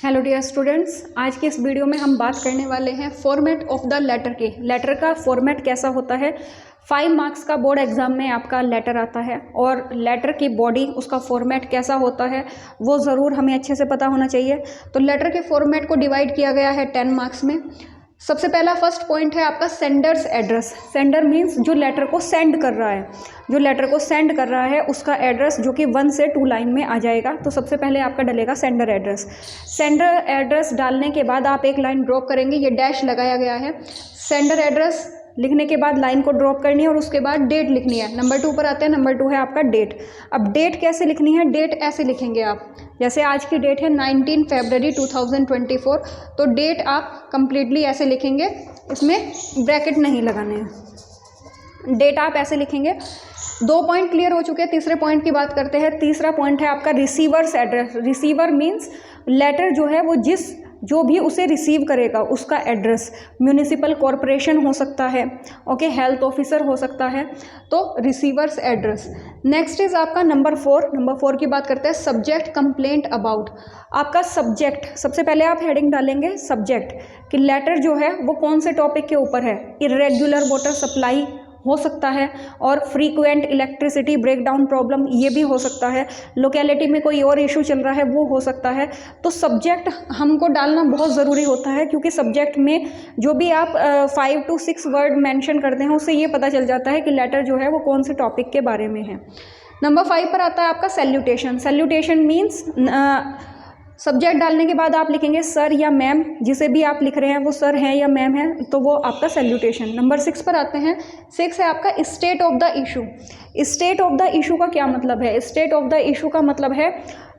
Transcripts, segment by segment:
Hello dear students, आज के इस वीडियो में हम बात करने वाले हैं फॉर्मेट ऑफ द लेटर के। लेटर का फॉर्मेट कैसा होता है। 5 मार्क्स का बोर्ड एग्जाम में आपका लेटर आता है और लेटर की बॉडी, उसका फॉर्मेट कैसा होता है वो ज़रूर हमें अच्छे से पता होना चाहिए। तो लेटर के फॉर्मेट को डिवाइड किया गया है 10 मार्क्स में। सबसे पहला फर्स्ट पॉइंट है आपका सेंडर्स एड्रेस। सेंडर मीन्स जो लेटर को सेंड कर रहा है, जो लेटर को सेंड कर रहा है उसका एड्रेस, जो कि 1 से 2 लाइन में आ जाएगा। तो सबसे पहले आपका डलेगा सेंडर एड्रेस। सेंडर एड्रेस डालने के बाद आप एक लाइन ड्रॉप करेंगे, ये डैश लगाया गया है। सेंडर एड्रेस लिखने के बाद लाइन को ड्रॉप करनी है और उसके बाद डेट लिखनी है। नंबर 2 पर आते हैं। नंबर 2 है आपका डेट। अब डेट कैसे लिखनी है, डेट ऐसे लिखेंगे आप, जैसे आज की डेट है 19 फरवरी 2024, तो डेट आप कंप्लीटली ऐसे लिखेंगे, इसमें ब्रैकेट नहीं लगाने हैं। डेट आप ऐसे लिखेंगे। 2 पॉइंट क्लियर हो चुके हैं। तीसरे पॉइंट की बात करते हैं। तीसरा पॉइंट है आपका receiver's address. Receiver means letter जो है वो जो भी उसे रिसीव करेगा उसका एड्रेस। म्यूनिसिपल कॉरपोरेशन हो सकता है, ओके, हेल्थ ऑफिसर हो सकता है, तो रिसीवर्स एड्रेस। नेक्स्ट इज आपका नंबर 4। नंबर 4 की बात करते हैं। Subject complaint about. आपका सब्जेक्ट, सबसे पहले आप हेडिंग डालेंगे सब्जेक्ट, कि लेटर जो है वो कौन से टॉपिक के ऊपर है। इरेगुलर वाटर सप्लाई हो सकता है, और फ्रीक्वेंट इलेक्ट्रिसिटी ब्रेकडाउन प्रॉब्लम ये भी हो सकता है। लोकेलिटी में कोई और इशू चल रहा है वो हो सकता है। तो सब्जेक्ट हमको डालना बहुत ज़रूरी होता है, क्योंकि सब्जेक्ट में जो भी आप 5 to 6 वर्ड मेंशन करते हैं उससे ये पता चल जाता है कि लेटर जो है वो कौन से टॉपिक के बारे में है। नंबर 5 पर आता है आपका सैल्यूटेशन। सैल्यूटेशन मीन्स सब्जेक्ट डालने के बाद आप लिखेंगे सर या मैम, जिसे भी आप लिख रहे हैं वो सर हैं या मैम है, तो वो आपका सैल्यूटेशन। नंबर 6 पर आते हैं। 6 है आपका state of the issue. State of the issue का क्या मतलब है। स्टेट ऑफ द इशू का मतलब है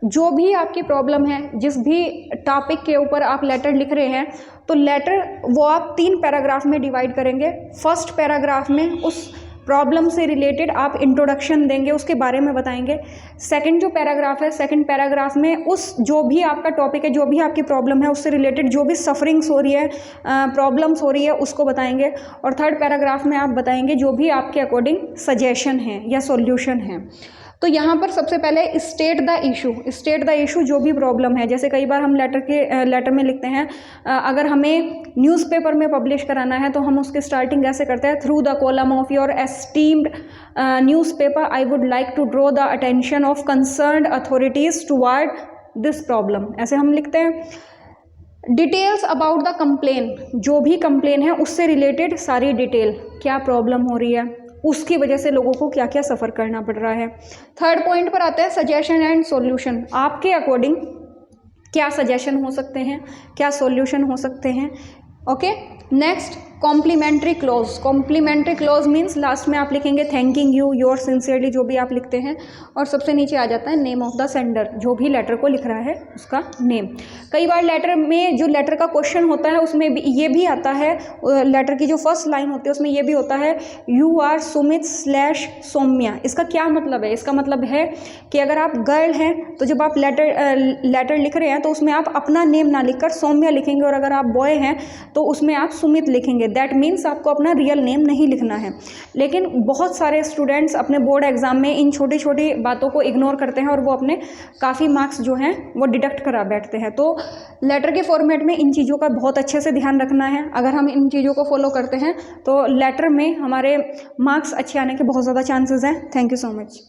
जो भी आपकी प्रॉब्लम है, जिस भी टॉपिक के ऊपर आप लेटर लिख रहे हैं, तो लेटर वो आप 3 पैराग्राफ में डिवाइड करेंगे। फर्स्ट पैराग्राफ में उस प्रॉब्लम से रिलेटेड आप इंट्रोडक्शन देंगे, उसके बारे में बताएंगे। सेकंड जो पैराग्राफ है, सेकंड पैराग्राफ में उस जो भी आपका टॉपिक है, जो भी आपकी प्रॉब्लम है, उससे रिलेटेड जो भी सफरिंग्स हो रही है, प्रॉब्लम्स हो रही है, उसको बताएंगे। और थर्ड पैराग्राफ में आप बताएंगे जो भी आपके अकॉर्डिंग सजेशन है या सॉल्यूशन है। तो यहाँ पर सबसे पहले state the issue. State the issue, जो भी प्रॉब्लम है। जैसे कई बार हम लेटर में लिखते हैं, अगर हमें न्यूज़पेपर में पब्लिश कराना है तो हम उसके स्टार्टिंग ऐसे करते हैं, through the column of your esteemed newspaper I would like to draw the attention of concerned authorities toward this problem, ऐसे हम लिखते हैं। डिटेल्स अबाउट द कंप्लेन, जो भी कंप्लेन है उससे रिलेटेड सारी डिटेल, क्या प्रॉब्लम हो रही है, उसकी वजह से लोगों को क्या क्या सफ़र करना पड़ रहा है। थर्ड पॉइंट पर आता है सजेशन एंड सॉल्यूशन। आपके अकॉर्डिंग क्या सजेशन हो सकते हैं, क्या सॉल्यूशन हो सकते हैं, okay. Next complimentary close. Complimentary close means last में आप लिखेंगे थैंकिंग यू, योर सिंसियरली, जो भी आप लिखते हैं, और सबसे नीचे आ जाता है नेम ऑफ द सेंडर, जो भी लेटर को लिख रहा है उसका नेम। कई बार लेटर में जो लेटर का क्वेश्चन होता है उसमें भी ये भी आता है, लेटर की जो फर्स्ट लाइन होती है उसमें ये भी होता है, यू आर सुमित / सौम्या। इसका क्या मतलब है। इसका मतलब है कि अगर आप गर्ल हैं तो जब आप लेटर लिख रहे हैं तो उसमें आप अपना नेम ना लिखकर सौम्या लिखेंगे, और अगर आप बॉय हैं तो उसमें आप सुमित लिखेंगे। दैट मीन्स आपको अपना रियल नेम नहीं लिखना है। लेकिन बहुत सारे स्टूडेंट्स अपने बोर्ड एग्जाम में इन छोटी छोटी बातों को इग्नोर करते हैं और वो अपने काफ़ी मार्क्स जो हैं वो डिडक्ट करा बैठते हैं। तो लेटर के फॉर्मेट में इन चीज़ों का बहुत अच्छे से ध्यान रखना है। अगर हम इन चीज़ों को फॉलो करते हैं तो लेटर में हमारे मार्क्स अच्छे आने के बहुत ज़्यादा चांसेस हैं। Thank you so much.